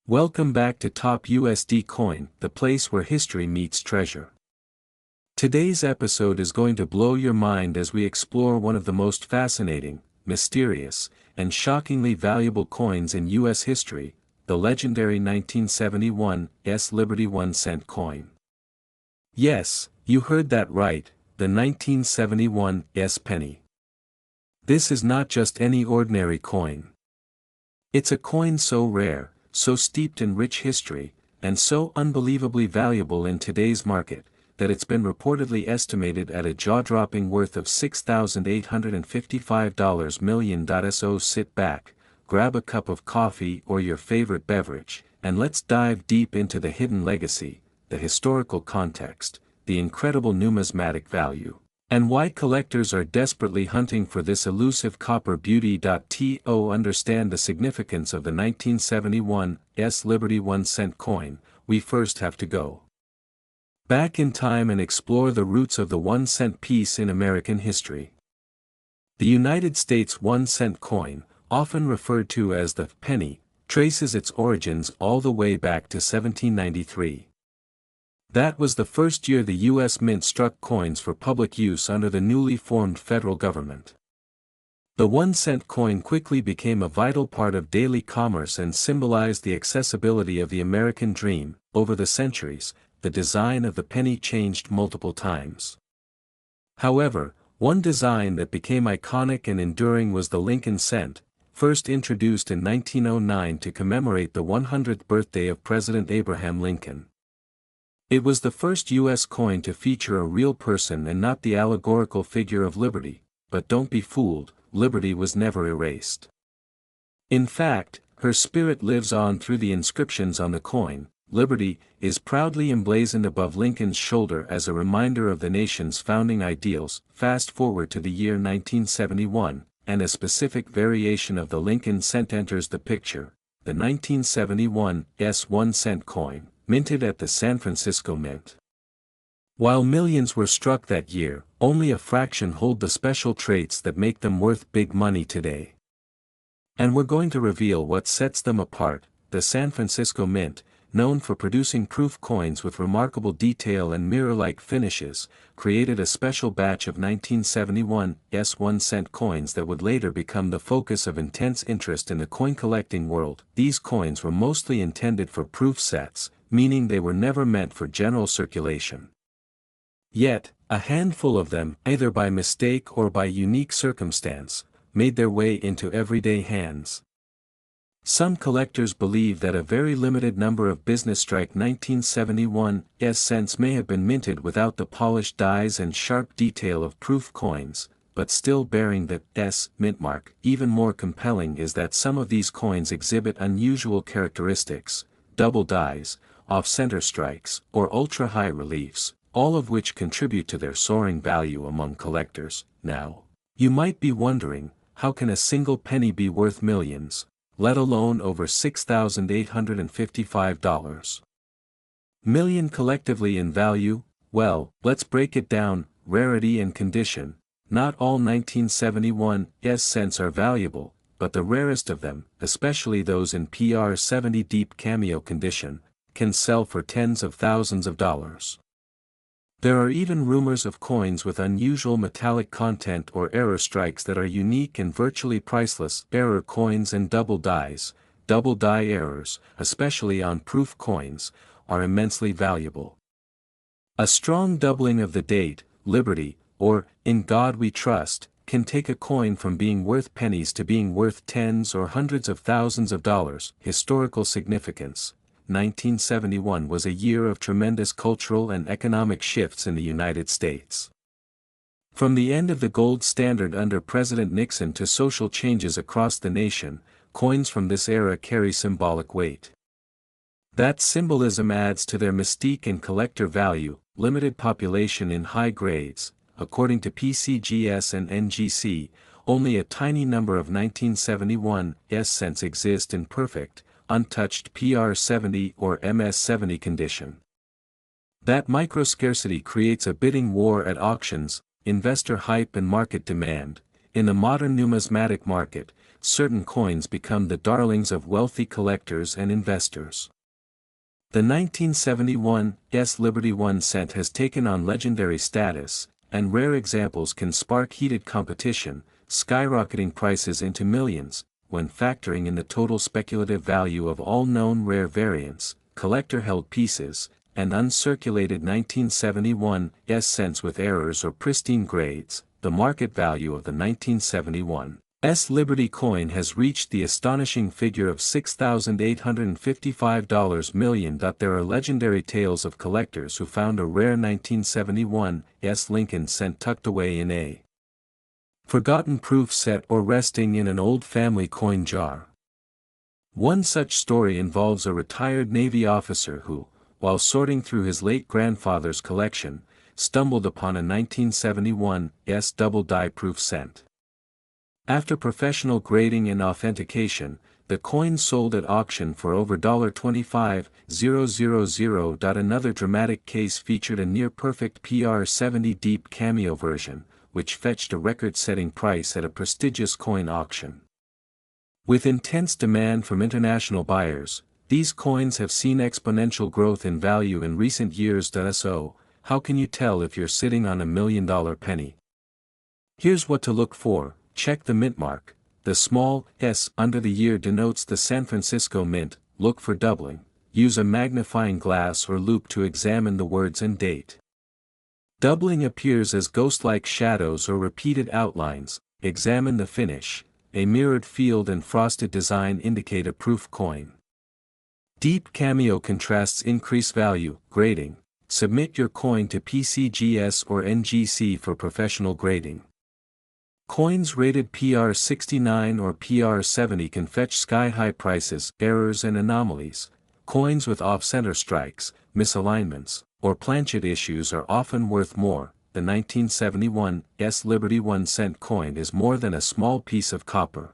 Welcome back to Top USD Coin, the place where history meets treasure. Today's episode is going to blow your mind as we explore one of the most fascinating, mysterious, and shockingly valuable coins in U.S. history, the legendary 1971 Liberty 1-cent coin. Yes, you heard that right, the 1971 penny. This is not just any ordinary coin. It's a coin so rare, so steeped in rich history, and so unbelievably valuable in today's market, that it's been reportedly estimated at a jaw-dropping worth of $6,855 million. So sit back, grab a cup of coffee or your favorite beverage, and let's dive deep into the hidden legacy, the historical context, the incredible numismatic value, and why collectors are desperately hunting for this elusive copper beauty. To understand the significance of the 1971 Liberty 1-cent coin, we first have to go back in time and explore the roots of the 1-cent piece in American history. The United States 1-cent coin, often referred to as the penny, traces its origins all the way back to 1793. That was the first year the U.S. Mint struck coins for public use under the newly formed federal government. The 1-cent coin quickly became a vital part of daily commerce and symbolized the accessibility of the American dream. Over the centuries, the design of the penny changed multiple times. However, one design that became iconic and enduring was the Lincoln cent, first introduced in 1909 to commemorate the 100th birthday of President Abraham Lincoln. It was the first U.S. coin to feature a real person and not the allegorical figure of liberty, but don't be fooled, liberty was never erased. In fact, her spirit lives on through the inscriptions on the coin. Liberty is proudly emblazoned above Lincoln's shoulder as a reminder of the nation's founding ideals. Fast forward to the year 1971, and a specific variation of the Lincoln cent enters the picture, the 1971 1-cent coin, minted at the San Francisco Mint. While millions were struck that year, only a fraction hold the special traits that make them worth big money today. And we're going to reveal what sets them apart. The San Francisco Mint, known for producing proof coins with remarkable detail and mirror-like finishes, created a special batch of 1971 1-cent coins that would later become the focus of intense interest in the coin collecting world. These coins were mostly intended for proof sets, meaning they were never meant for general circulation. Yet, a handful of them, either by mistake or by unique circumstance, made their way into everyday hands. Some collectors believe that a very limited number of business-strike 1971 cents may have been minted without the polished dies and sharp detail of proof coins, but still bearing the mint mark. Even more compelling is that some of these coins exhibit unusual characteristics, double dies, off-center strikes, or ultra-high reliefs, all of which contribute to their soaring value among collectors. Now, you might be wondering, how can a single penny be worth millions, let alone over $6,855 million collectively in value? Well, let's break it down. Rarity and condition. Not all 1971 cents are valuable, but the rarest of them, especially those in PR 70 deep cameo condition, can sell for tens of thousands of dollars. There are even rumors of coins with unusual metallic content or error strikes that are unique and virtually priceless. Error coins and double dies, double die errors, especially on proof coins, are immensely valuable. A strong doubling of the date, Liberty, or In God We Trust, can take a coin from being worth pennies to being worth tens or hundreds of thousands of dollars. Historical significance. 1971 was a year of tremendous cultural and economic shifts in the United States. From the end of the gold standard under President Nixon to social changes across the nation, coins from this era carry symbolic weight. That symbolism adds to their mystique and collector value. Limited population in high grades. According to PCGS and NGC, only a tiny number of 1971 cents exist in perfect, untouched PR 70 or MS 70 condition. That microscarcity creates a bidding war at auctions, investor hype and market demand. In the modern numismatic market, certain coins become the darlings of wealthy collectors and investors. The 1971 Liberty 1 cent has taken on legendary status, and rare examples can spark heated competition, skyrocketing prices into millions. When factoring in the total speculative value of all known rare variants, collector-held pieces, and uncirculated 1971 cents with errors or pristine grades, the market value of the 1971 Liberty coin has reached the astonishing figure of $6,855 million. There are legendary tales of collectors who found a rare 1971 Lincoln cent tucked away in a forgotten proof set or resting in an old family coin jar. One such story involves a retired Navy officer who, while sorting through his late grandfather's collection, stumbled upon a 1971 double die proof cent. After professional grading and authentication, the coin sold at auction for over $25,000. Another dramatic case featured a near-perfect PR-70 deep cameo version, which fetched a record-setting price at a prestigious coin auction. With intense demand from international buyers, these coins have seen exponential growth in value in recent years. So, how can you tell if you're sitting on $1 million penny? Here's what to look for. Check the mint mark. The small s under the year denotes the San Francisco Mint. Look for doubling. Use a magnifying glass or loupe to examine the words and date. Doubling appears as ghost-like shadows or repeated outlines. Examine the finish. A mirrored field and frosted design indicate a proof coin. Deep cameo contrasts increase value. Grading. Submit your coin to PCGS or NGC for professional grading. Coins rated PR69 or PR70 can fetch sky-high prices. Errors and anomalies. Coins with off-center strikes, misalignments, or planchet issues are often worth more. The 1971 Liberty 1 cent coin is more than a small piece of copper.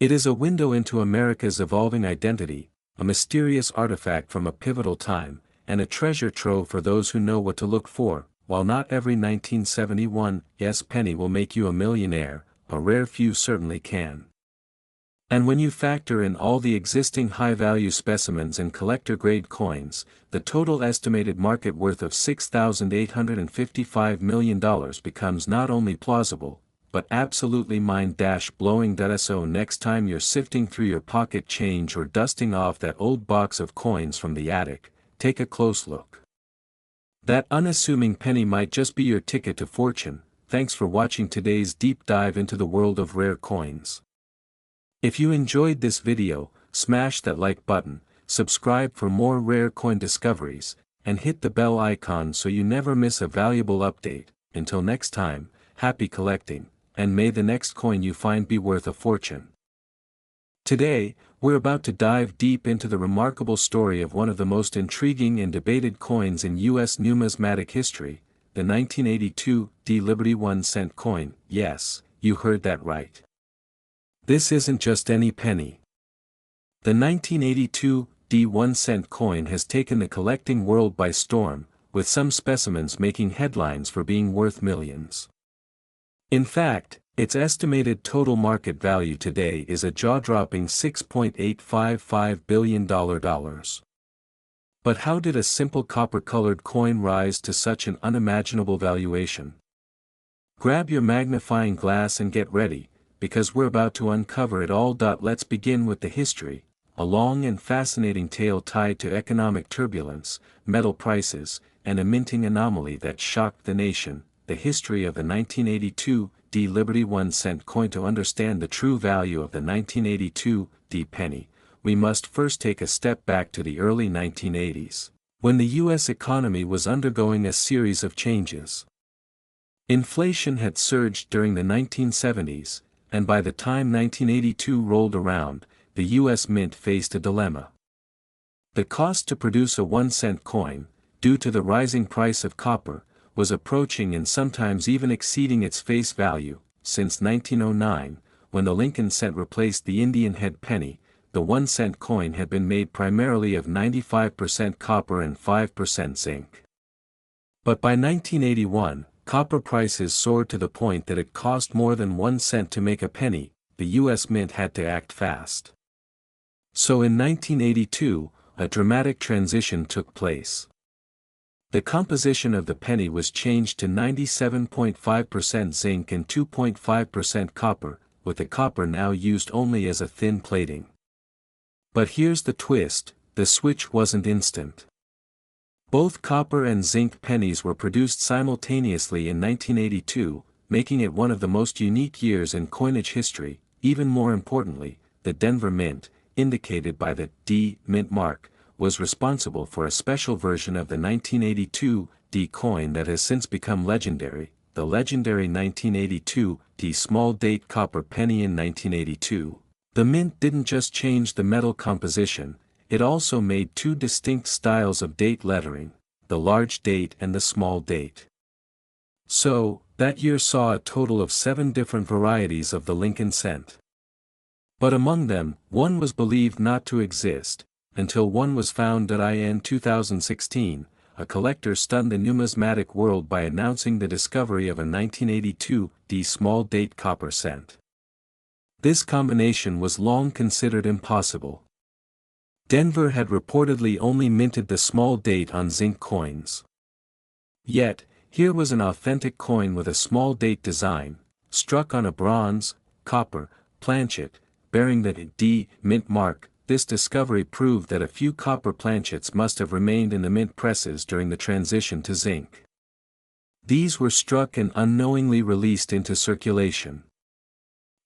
It is a window into America's evolving identity, a mysterious artifact from a pivotal time, and a treasure trove for those who know what to look for. While not every 1971 penny will make you a millionaire, a rare few certainly can. And when you factor in all the existing high-value specimens and collector-grade coins, the total estimated market worth of $6,855 million becomes not only plausible, but absolutely mind-blowing. So next time you're sifting through your pocket change or dusting off that old box of coins from the attic, take a close look. That unassuming penny might just be your ticket to fortune. Thanks for watching today's deep dive into the world of rare coins. If you enjoyed this video, smash that like button, subscribe for more rare coin discoveries, and hit the bell icon so you never miss a valuable update. Until next time, happy collecting, and may the next coin you find be worth a fortune. Today, we're about to dive deep into the remarkable story of one of the most intriguing and debated coins in U.S. numismatic history, the 1982 Liberty 1 cent coin. Yes, you heard that right. This isn't just any penny. The 1982 1 cent coin has taken the collecting world by storm, with some specimens making headlines for being worth millions. In fact, its estimated total market value today is a jaw-dropping $6.855 billion. But how did a simple copper-colored coin rise to such an unimaginable valuation? Grab your magnifying glass and get ready, because we're about to uncover it all. Let's begin with the history, a long and fascinating tale tied to economic turbulence, metal prices, and a minting anomaly that shocked the nation. The history of the 1982 Liberty 1 cent coin. To understand the true value of the 1982 penny, we must first take a step back to the early 1980s, when the U.S. economy was undergoing a series of changes. Inflation had surged during the 1970s, and by the time 1982 rolled around, the U.S. Mint faced a dilemma. The cost to produce a 1 cent coin, due to the rising price of copper, was approaching and sometimes even exceeding its face value. Since 1909, when the Lincoln cent replaced the Indian head penny, the 1 cent coin had been made primarily of 95% copper and 5% zinc. But by 1981, copper prices soared to the point that it cost more than 1 cent to make a penny. the U.S. Mint had to act fast. So in 1982, a dramatic transition took place. The composition of the penny was changed to 97.5% zinc and 2.5% copper, with the copper now used only as a thin plating. But here's the twist, the switch wasn't instant. Both copper and zinc pennies were produced simultaneously in 1982, making it one of the most unique years in coinage history. Even more importantly, the Denver Mint, indicated by the D Mint mark, was responsible for a special version of the 1982 D coin that has since become legendary, the legendary 1982 D small date copper penny. In 1982, the Mint didn't just change the metal composition, it also made two distinct styles of date lettering, the large date and the small date. So, that year saw a total of 7 different varieties of the Lincoln cent. But among them, one was believed not to exist, until one was found. In 2016, a collector stunned the numismatic world by announcing the discovery of a 1982 D small date copper cent. This combination was long considered impossible. Denver had reportedly only minted the small date on zinc coins. Yet, here was an authentic coin with a small date design, struck on a bronze, copper, planchet, bearing the D Mint mark. This discovery proved that a few copper planchets must have remained in the mint presses during the transition to zinc. These were struck and unknowingly released into circulation.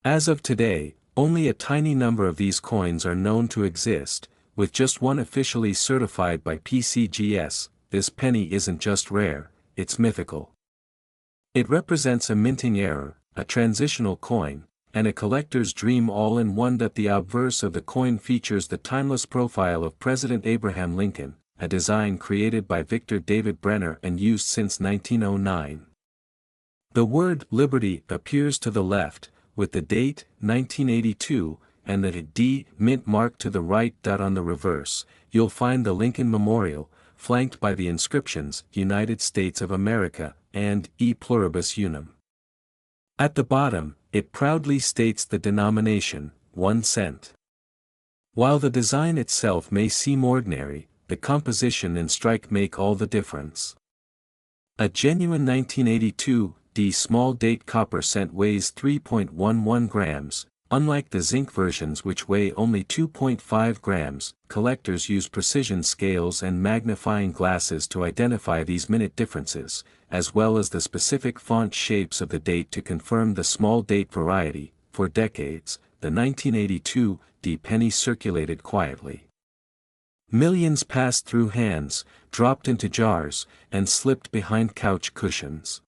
As of today, only a tiny number of these coins are known to exist, with just one officially certified by PCGS. This penny isn't just rare, it's mythical. It represents a minting error, a transitional coin, and a collector's dream all in one. The obverse of the coin features the timeless profile of President Abraham Lincoln, a design created by Victor David Brenner and used since 1909. The word liberty appears to the left, with the date 1982, and the D Mint mark to the right. On the reverse, you'll find the Lincoln Memorial, flanked by the inscriptions United States of America and E Pluribus Unum. At the bottom, it proudly states the denomination, 1 cent. While the design itself may seem ordinary, the composition and strike make all the difference. A genuine 1982 D small date copper cent weighs 3.11 grams, unlike the zinc versions which weigh only 2.5 grams. Collectors use precision scales and magnifying glasses to identify these minute differences, as well as the specific font shapes of the date to confirm the small date variety. For decades, the 1982 D penny circulated quietly. Millions passed through hands, dropped into jars, and slipped behind couch cushions.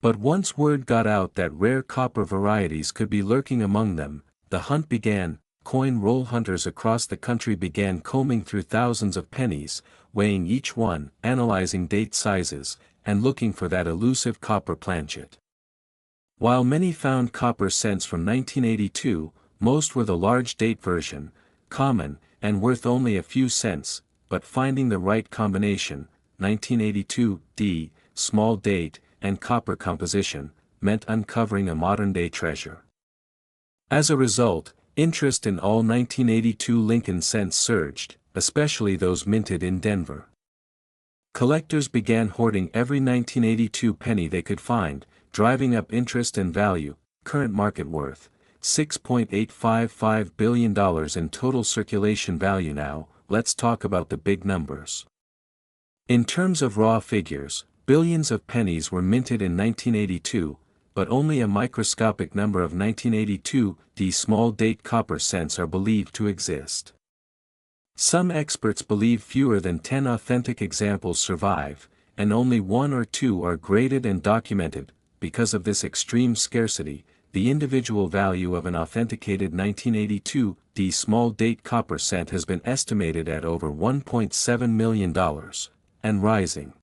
But once word got out that rare copper varieties could be lurking among them, the hunt began. Coin roll hunters across the country began combing through thousands of pennies, weighing each one, analyzing date sizes, and looking for that elusive copper planchet. While many found copper cents from 1982, most were the large date version, common, and worth only a few cents, but finding the right combination, 1982 D, small date, and copper composition, meant uncovering a modern-day treasure. As a result, interest in all 1982 Lincoln cents surged, especially those minted in Denver. Collectors began hoarding every 1982 penny they could find, driving up interest and value. Current market worth, $6.855 billion in total circulation value. Now, let's talk about the big numbers. In terms of raw figures, billions of pennies were minted in 1982, but only a microscopic number of 1982 D small date copper cents are believed to exist. Some experts believe fewer than 10 authentic examples survive, and only 1 or 2 are graded and documented. Because of this extreme scarcity, the individual value of an authenticated 1982 D small date copper cent has been estimated at over $1.7 million, and rising.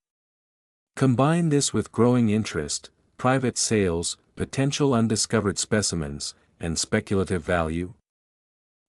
Combine this with growing interest, private sales, potential undiscovered specimens, and speculative value.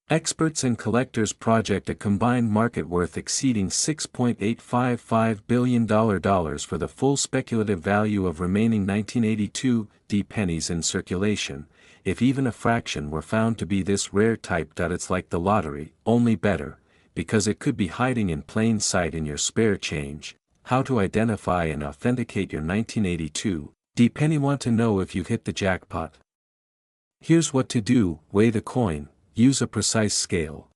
Experts and collectors project a combined market worth exceeding $6.855 billion for the full speculative value of remaining 1982 D pennies in circulation, if even a fraction were found to be this rare type. It's like the lottery, only better, because it could be hiding in plain sight in your spare change. How to identify and authenticate your 1982 D penny. Want to know if you've hit the jackpot? Here's what to do: weigh the coin, use a precise scale.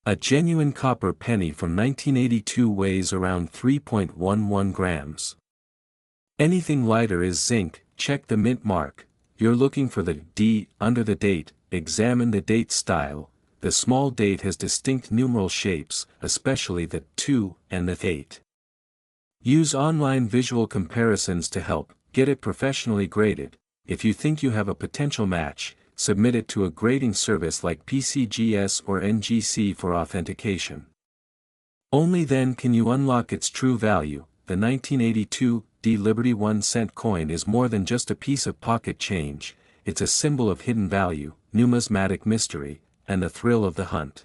A genuine copper penny from 1982 weighs around 3.11 grams. Anything lighter is zinc. Check the mint mark. You're looking for the D under the date. Examine the date style. The small date has distinct numeral shapes, especially the 2 and the 8. Use online visual comparisons to help get it professionally graded. If you think you have a potential match, submit it to a grading service like PCGS or NGC for authentication. Only then can you unlock its true value. The 1982 D Liberty 1-cent coin is more than just a piece of pocket change. It's a symbol of hidden value, numismatic mystery, and the thrill of the hunt.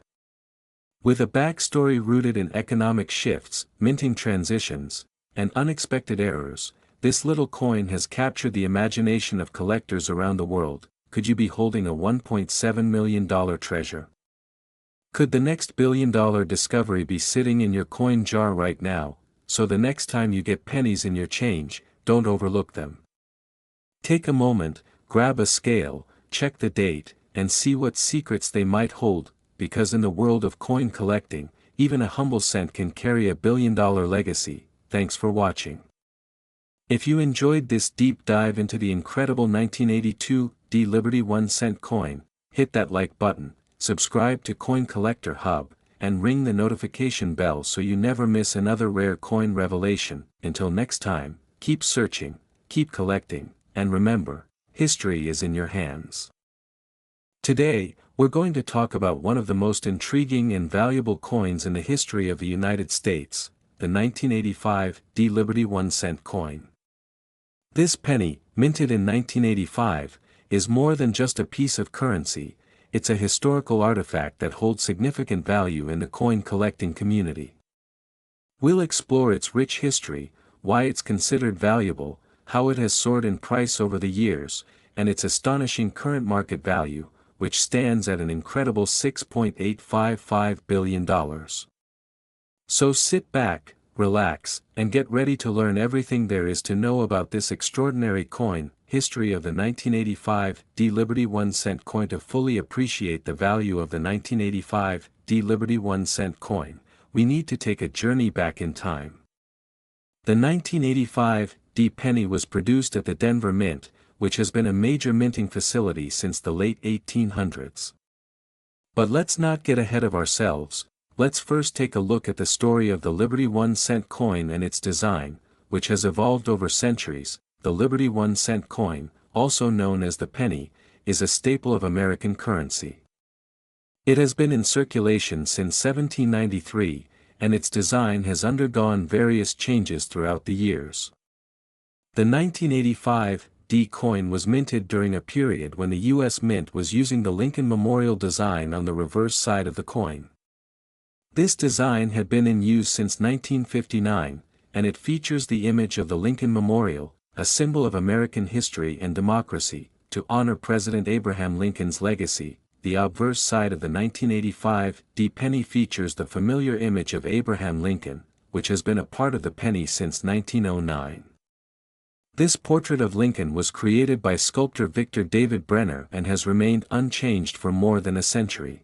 With a backstory rooted in economic shifts, minting transitions, and unexpected errors, this little coin has captured the imagination of collectors around the world. Could you be holding a $1.7 million treasure? Could the next billion-dollar discovery be sitting in your coin jar right now? So the next time you get pennies in your change, don't overlook them. Take a moment, grab a scale, check the date, and see what secrets they might hold, because in the world of coin collecting, even a humble cent can carry a billion-dollar legacy. Thanks for watching. If you enjoyed this deep dive into the incredible 1982 D Liberty 1-cent coin, hit that like button, subscribe to Coin Collector Hub, and ring the notification bell so you never miss another rare coin revelation. Until next time, keep searching, keep collecting, and remember, history is in your hands. Today, we're going to talk about one of the most intriguing and valuable coins in the history of the United States, the 1985 D Liberty 1-cent coin. This penny, minted in 1985, is more than just a piece of currency. It's a historical artifact that holds significant value in the coin collecting community. We'll explore its rich history, why it's considered valuable, how it has soared in price over the years, and its astonishing current market value, which stands at an incredible $6.855 billion. So sit back, relax, and get ready to learn everything there is to know about this extraordinary coin. History of the 1985 D Liberty 1-cent coin. To fully appreciate the value of the 1985 D Liberty 1-cent coin, we need to take a journey back in time. The 1985 D penny was produced at the Denver Mint, which has been a major minting facility since the late 1800s. But let's not get ahead of ourselves. Let's first take a look at the story of the Liberty 1-cent coin and its design, which has evolved over centuries. The Liberty 1-cent coin, also known as the penny, is a staple of American currency. It has been in circulation since 1793, and its design has undergone various changes throughout the years. The 1985 D coin was minted during a period when the U.S. Mint was using the Lincoln Memorial design on the reverse side of the coin. This design had been in use since 1959, and it features the image of the Lincoln Memorial, a symbol of American history and democracy, to honor President Abraham Lincoln's legacy. The obverse side of the 1985 D penny features the familiar image of Abraham Lincoln, which has been a part of the penny since 1909. This portrait of Lincoln was created by sculptor Victor David Brenner and has remained unchanged for more than a century.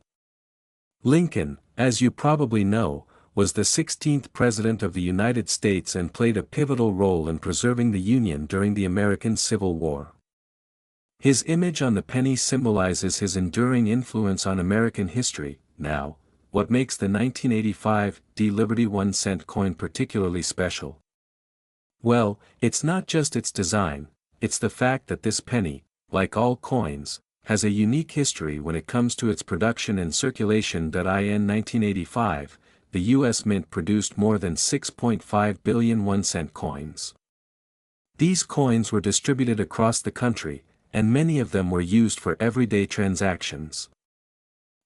Lincoln, as you probably know, was the 16th President of the United States and played a pivotal role in preserving the Union during the American Civil War. His image on the penny symbolizes his enduring influence on American history. Now, what makes the 1985 D Liberty 1-cent coin particularly special? Well, it's not just its design, it's the fact that this penny, like all coins, has a unique history when it comes to its production and circulation. In 1985, the U.S. Mint produced more than 6.5 billion 1-cent coins. These coins were distributed across the country, and many of them were used for everyday transactions.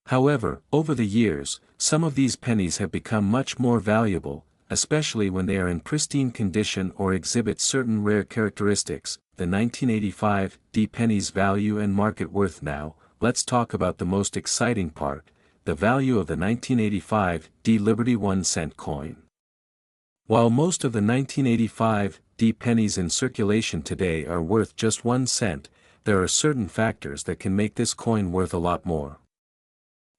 However, over the years, some of these pennies have become much more valuable, especially when they are in pristine condition or exhibit certain rare characteristics. the 1985 D penny's value and market worth. Now, let's talk about the most exciting part, the value of the 1985 D Liberty 1-cent coin. While most of the 1985 D pennies in circulation today are worth just 1 cent, there are certain factors that can make this coin worth a lot more.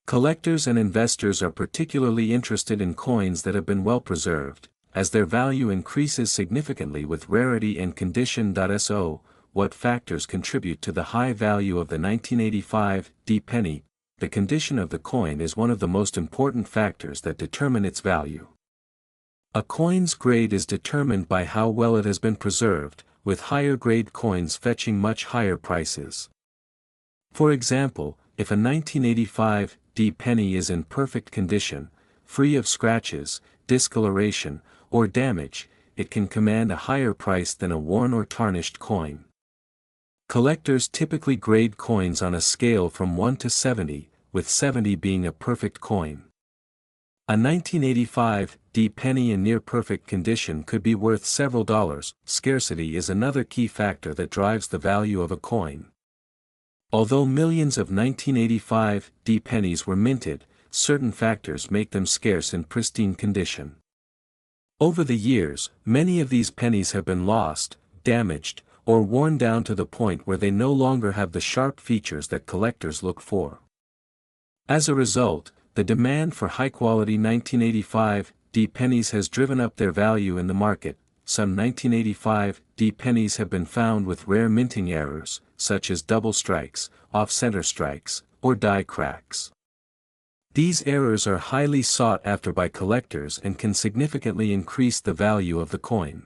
Collectors and investors are particularly interested in coins that have been well preserved, as their value increases significantly with rarity and condition. So, what factors contribute to the high value of the 1985 D penny? The condition of the coin is one of the most important factors that determine its value. A coin's grade is determined by how well it has been preserved, with higher grade coins fetching much higher prices. For example, if a 1985 D penny is in perfect condition, free of scratches, discoloration, or damage, it can command a higher price than a worn or tarnished coin. Collectors typically grade coins on a scale from 1 to 70, with 70 being a perfect coin. A 1985 D penny in near-perfect condition could be worth several dollars. Scarcity is another key factor that drives the value of a coin. Although millions of 1985 D pennies were minted, certain factors make them scarce in pristine condition. Over the years, many of these pennies have been lost, damaged, or worn down to the point where they no longer have the sharp features that collectors look for. As a result, the demand for high-quality 1985 D pennies has driven up their value in the market. Some 1985 D pennies have been found with rare minting errors, such as double strikes, off-center strikes, or die cracks. These errors are highly sought after by collectors and can significantly increase the value of the coin.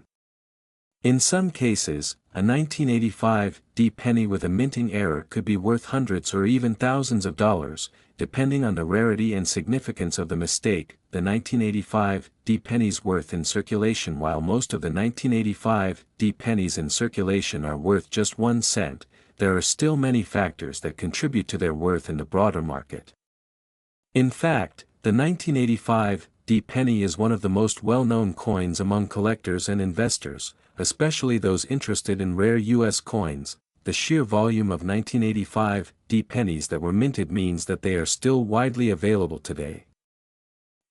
In some cases, a 1985 D penny with a minting error could be worth hundreds or even thousands of dollars, depending on the rarity and significance of the mistake. The 1985 D penny's worth in circulation. While most of the 1985 D pennies in circulation are worth just 1 cent, there are still many factors that contribute to their worth in the broader market. In fact, the 1985 D penny is one of the most well-known coins among collectors and investors, especially those interested in rare U.S. coins. The sheer volume of 1985 D pennies that were minted means that they are still widely available today.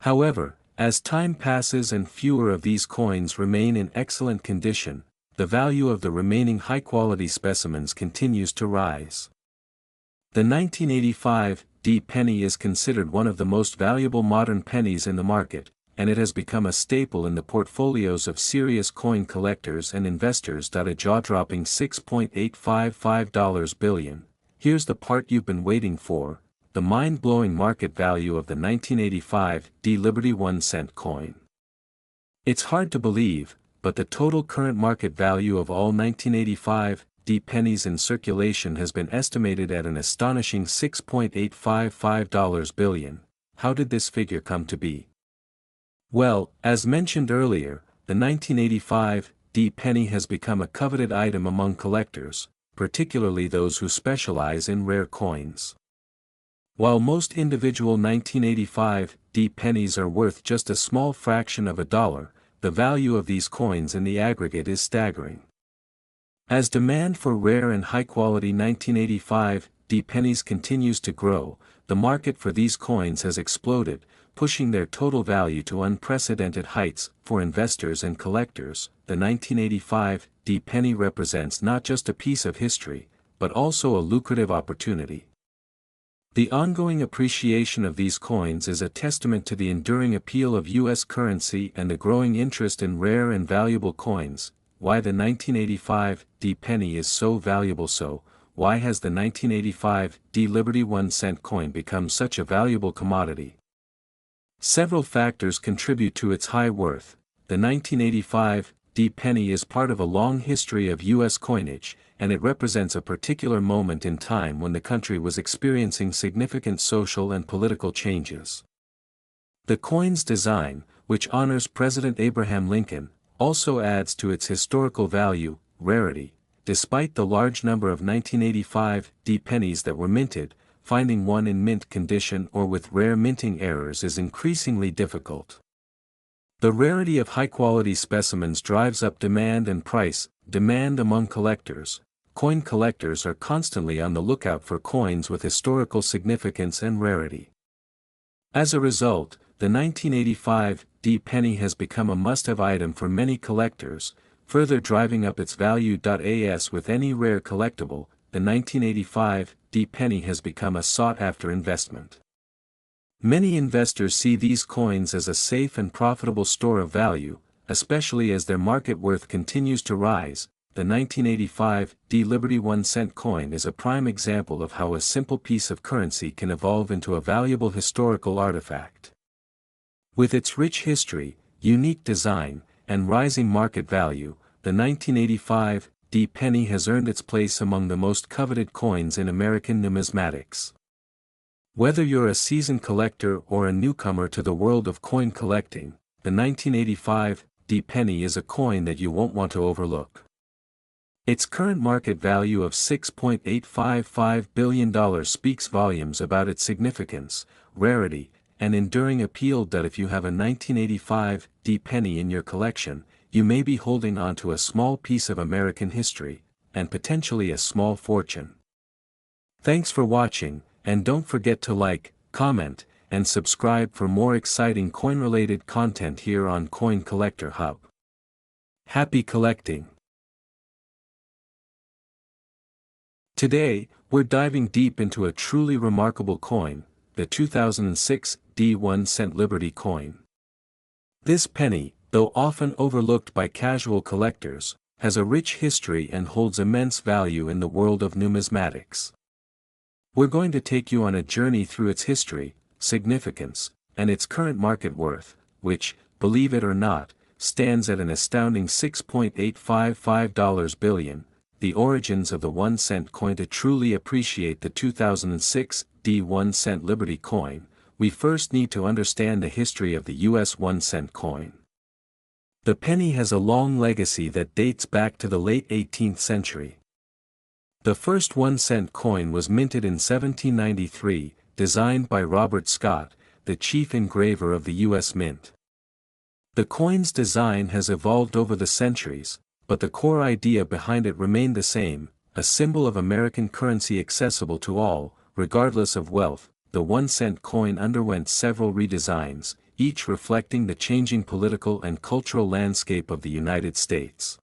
However, as time passes and fewer of these coins remain in excellent condition, the value of the remaining high-quality specimens continues to rise. The 1985 D penny is considered one of the most valuable modern pennies in the market, and it has become a staple in the portfolios of serious coin collectors and investors. A jaw-dropping $6.855 billion. Here's the part you've been waiting for, the mind-blowing market value of the 1985 D Liberty 1-cent coin. It's hard to believe, but the total current market value of all 1985 D pennies in circulation has been estimated at an astonishing $6.855 billion. How did this figure come to be? Well, as mentioned earlier, the 1985 D penny has become a coveted item among collectors, particularly those who specialize in rare coins. While most individual 1985 D pennies are worth just a small fraction of a dollar, the value of these coins in the aggregate is staggering. As demand for rare and high-quality 1985 D pennies continues to grow, the market for these coins has exploded, pushing their total value to unprecedented heights. For investors and collectors, the 1985 D penny represents not just a piece of history, but also a lucrative opportunity. The ongoing appreciation of these coins is a testament to the enduring appeal of U.S. currency and the growing interest in rare and valuable coins. Why the 1985 D penny is so valuable. So, why has the 1985 D Liberty 1-cent coin become such a valuable commodity? Several factors contribute to its high worth. The 1985 D penny is part of a long history of U.S. coinage, and it represents a particular moment in time when the country was experiencing significant social and political changes. The coin's design, which honors President Abraham Lincoln, also adds to its historical value. Rarity. Despite the large number of 1985 D pennies that were minted, finding one in mint condition or with rare minting errors is increasingly difficult. The rarity of high-quality specimens drives up demand and price. Demand among collectors. Coin collectors are constantly on the lookout for coins with historical significance and rarity. As a result, the 1985 D penny has become a must-have item for many collectors, further driving up its value. As with any rare collectible, the 1985 D penny has become a sought-after investment. Many investors see these coins as a safe and profitable store of value, especially as their market worth continues to rise. The 1985 D Liberty 1-cent coin is a prime example of how a simple piece of currency can evolve into a valuable historical artifact. With its rich history, unique design, and rising market value, the 1985 D penny has earned its place among the most coveted coins in American numismatics. Whether you're a seasoned collector or a newcomer to the world of coin collecting, the 1985 D penny is a coin that you won't want to overlook. Its current market value of $6.855 billion speaks volumes about its significance, rarity, and enduring appeal. If you have a 1985 D penny in your collection, you may be holding on to a small piece of American history, and potentially a small fortune. Thanks for watching, and don't forget to like, comment, and subscribe for more exciting coin-related content here on Coin Collector Hub. Happy collecting! Today, we're diving deep into a truly remarkable coin, the 2006 D 1-cent Liberty coin. This penny, though often overlooked by casual collectors, has a rich history and holds immense value in the world of numismatics. We're going to take you on a journey through its history, significance, and its current market worth, which, believe it or not, stands at an astounding $6.855 billion. The origins of the 1-cent coin. To truly appreciate the 2006 D 1-cent Liberty coin, we first need to understand the history of the U.S. 1-cent coin. The penny has a long legacy that dates back to the late 18th century. The first 1-cent coin was minted in 1793, designed by Robert Scott, the chief engraver of the U.S. Mint. The coin's design has evolved over the centuries, but the core idea behind it remained the same, a symbol of American currency accessible to all, regardless of wealth. The 1-cent coin underwent several redesigns, each reflecting the changing political and cultural landscape of the United States.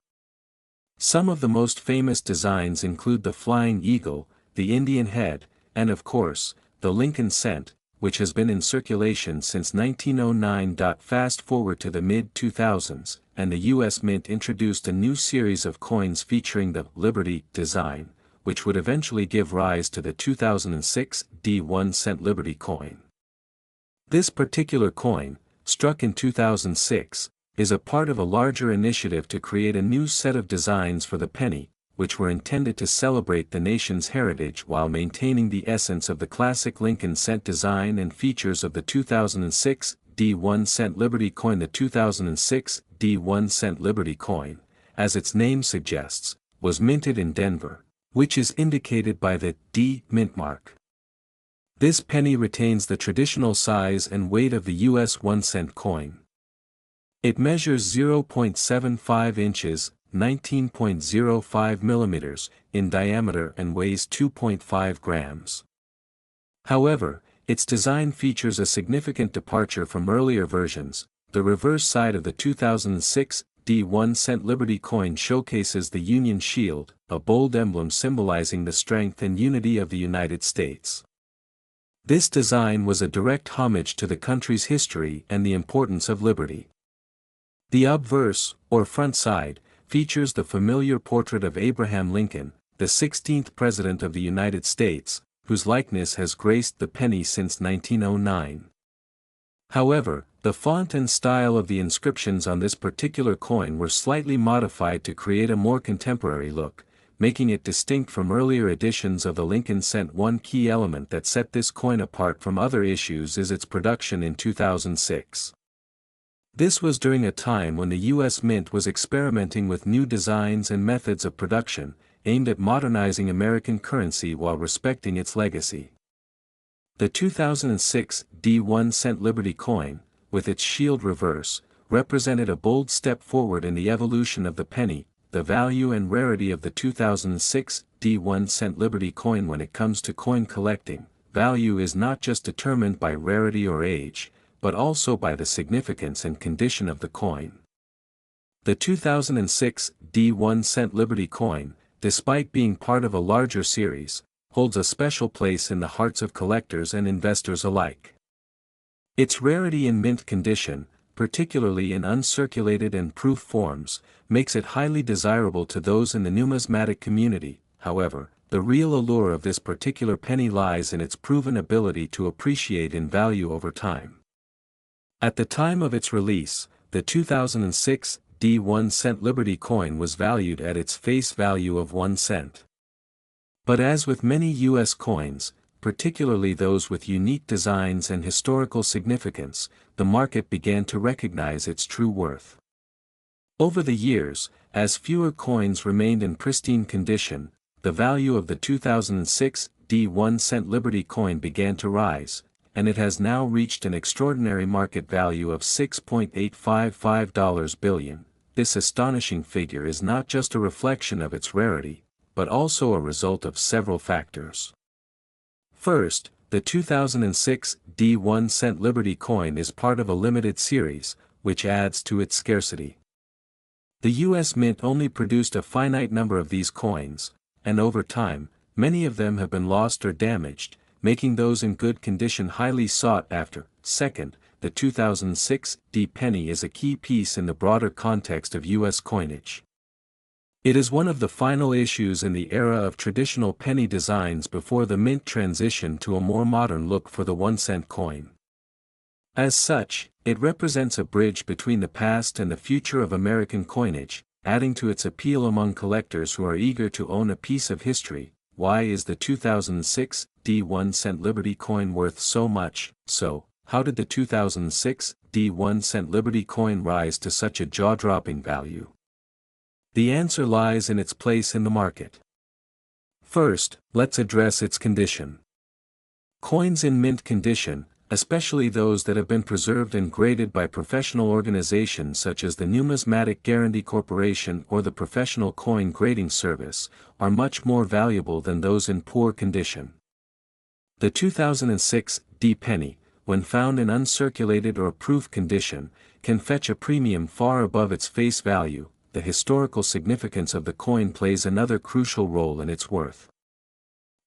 Some of the most famous designs include the Flying Eagle, the Indian Head, and of course, the Lincoln Cent, which has been in circulation since 1909. Fast forward to the mid-2000s, and the U.S. Mint introduced a new series of coins featuring the Liberty design, which would eventually give rise to the 2006 D 1-cent Liberty coin. This particular coin, struck in 2006, is a part of a larger initiative to create a new set of designs for the penny, which were intended to celebrate the nation's heritage while maintaining the essence of the classic Lincoln Cent design and features of the 2006 D 1-cent Liberty coin. The 2006 D 1-cent Liberty coin, as its name suggests, was minted in Denver, which is indicated by the D mint mark. This penny retains the traditional size and weight of the U.S. 1-cent coin. It measures 0.75 inches, 19.05 millimeters, in diameter and weighs 2.5 grams. However, its design features a significant departure from earlier versions. The reverse side of the 2006 D 1-cent Liberty coin showcases the Union Shield, a bold emblem symbolizing the strength and unity of the United States. This design was a direct homage to the country's history and the importance of liberty. The obverse, or front side, features the familiar portrait of Abraham Lincoln, the 16th President of the United States, whose likeness has graced the penny since 1909. However, the font and style of the inscriptions on this particular coin were slightly modified to create a more contemporary look, making it distinct from earlier editions of the Lincoln Cent. One key element that set this coin apart from other issues is its production in 2006. This was during a time when the U.S. Mint was experimenting with new designs and methods of production, aimed at modernizing American currency while respecting its legacy. The 2006 D 1-cent Liberty coin, with its shield reverse, represented a bold step forward in the evolution of the penny. The value and rarity of the 2006 1-cent Liberty coin. When it comes to coin collecting, value is not just determined by rarity or age, but also by the significance and condition of the coin. The 2006 1-cent Liberty coin, despite being part of a larger series, holds a special place in the hearts of collectors and investors alike. Its rarity in mint condition, particularly in uncirculated and proof forms, makes it highly desirable to those in the numismatic community. However, the real allure of this particular penny lies in its proven ability to appreciate in value over time. At the time of its release, the 2006 1-cent Liberty coin was valued at its face value of 1 cent. But as with many U.S. coins, particularly those with unique designs and historical significance, the market began to recognize its true worth. Over the years, as fewer coins remained in pristine condition, the value of the 2006 1-cent Liberty coin began to rise, and it has now reached an extraordinary market value of $6.855 billion. This astonishing figure is not just a reflection of its rarity, but also a result of several factors. First, the 2006 1-cent Liberty coin is part of a limited series, which adds to its scarcity. The U.S. Mint only produced a finite number of these coins, and over time, many of them have been lost or damaged, making those in good condition highly sought after. Second, the 2006 penny is a key piece in the broader context of U.S. coinage. It is one of the final issues in the era of traditional penny designs before the mint transition to a more modern look for the 1-cent coin. As such, it represents a bridge between the past and the future of American coinage, adding to its appeal among collectors who are eager to own a piece of history. Why is the 2006 1-cent Liberty coin worth so much? So, how did the 2006 1-cent Liberty coin rise to such a jaw-dropping value? The answer lies in its place in the market. First, let's address its condition. Coins in mint condition, especially those that have been preserved and graded by professional organizations such as the Numismatic Guarantee Corporation or the Professional Coin Grading Service, are much more valuable than those in poor condition. The 2006 penny, when found in uncirculated or proof condition, can fetch a premium far above its face value. The historical significance of the coin plays another crucial role in its worth.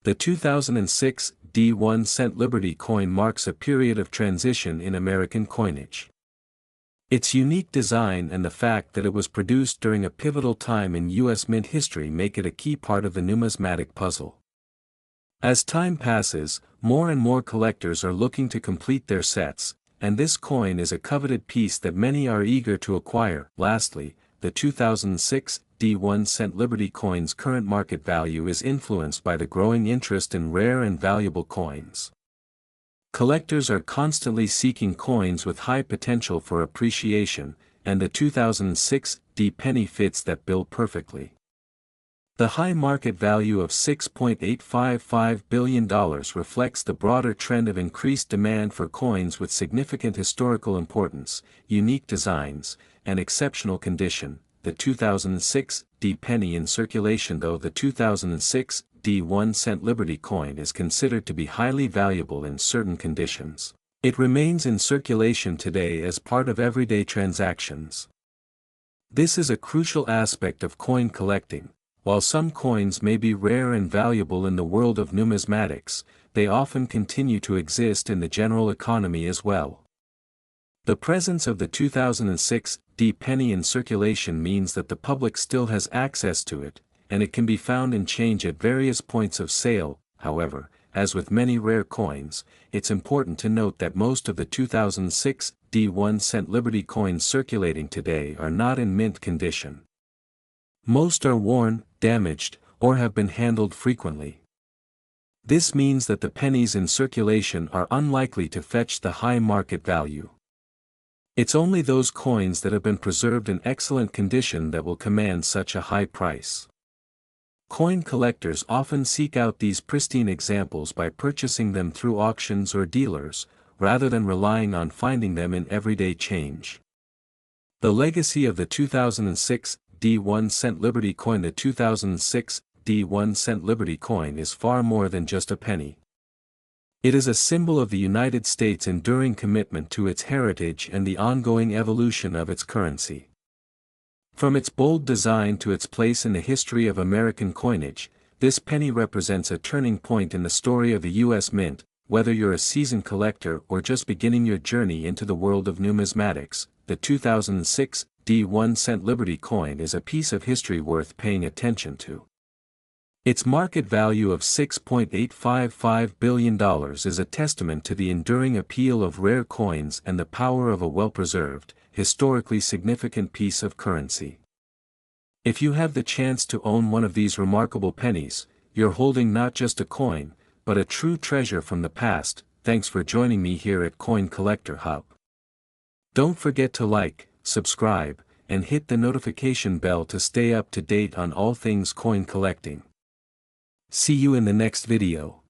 The 2006 1-cent Liberty coin marks a period of transition in American coinage. Its unique design and the fact that it was produced during a pivotal time in U.S. mint history make it a key part of the numismatic puzzle. As time passes, more and more collectors are looking to complete their sets, and this coin is a coveted piece that many are eager to acquire. Lastly, the 2006 1-cent Liberty coin's current market value is influenced by the growing interest in rare and valuable coins. Collectors are constantly seeking coins with high potential for appreciation, and the 2006 penny fits that bill perfectly. The high market value of $6.855 billion reflects the broader trend of increased demand for coins with significant historical importance, unique designs, and exceptional condition. The 2006 penny in circulation. Though the 2006 1-cent Liberty coin is considered to be highly valuable in certain conditions, it remains in circulation today as part of everyday transactions. This is a crucial aspect of coin collecting. While some coins may be rare and valuable in the world of numismatics, they often continue to exist in the general economy as well. The presence of the 2006 penny in circulation means that the public still has access to it, and it can be found in change at various points of sale. However, as with many rare coins, it's important to note that most of the 2006 1-cent Liberty coins circulating today are not in mint condition. Most are worn, damaged, or have been handled frequently. This means that the pennies in circulation are unlikely to fetch the high market value. It's only those coins that have been preserved in excellent condition that will command such a high price. Coin collectors often seek out these pristine examples by purchasing them through auctions or dealers, rather than relying on finding them in everyday change. The legacy of the 2006 D1 cent Liberty coin. The 2006 D1 cent Liberty coin is far more than just a penny. It is a symbol of the United States' enduring commitment to its heritage and the ongoing evolution of its currency. From its bold design to its place in the history of American coinage, this penny represents a turning point in the story of the U.S. Mint. Whether you're a seasoned collector or just beginning your journey into the world of numismatics, the 2006 D1 cent Liberty coin is a piece of history worth paying attention to. Its market value of $6.855 billion is a testament to the enduring appeal of rare coins and the power of a well-preserved, historically significant piece of currency. If you have the chance to own one of these remarkable pennies, you're holding not just a coin, but a true treasure from the past. Thanks for joining me here at Coin Collector Hub. Don't forget to like, subscribe, and hit the notification bell to stay up to date on all things coin collecting. See you in the next video.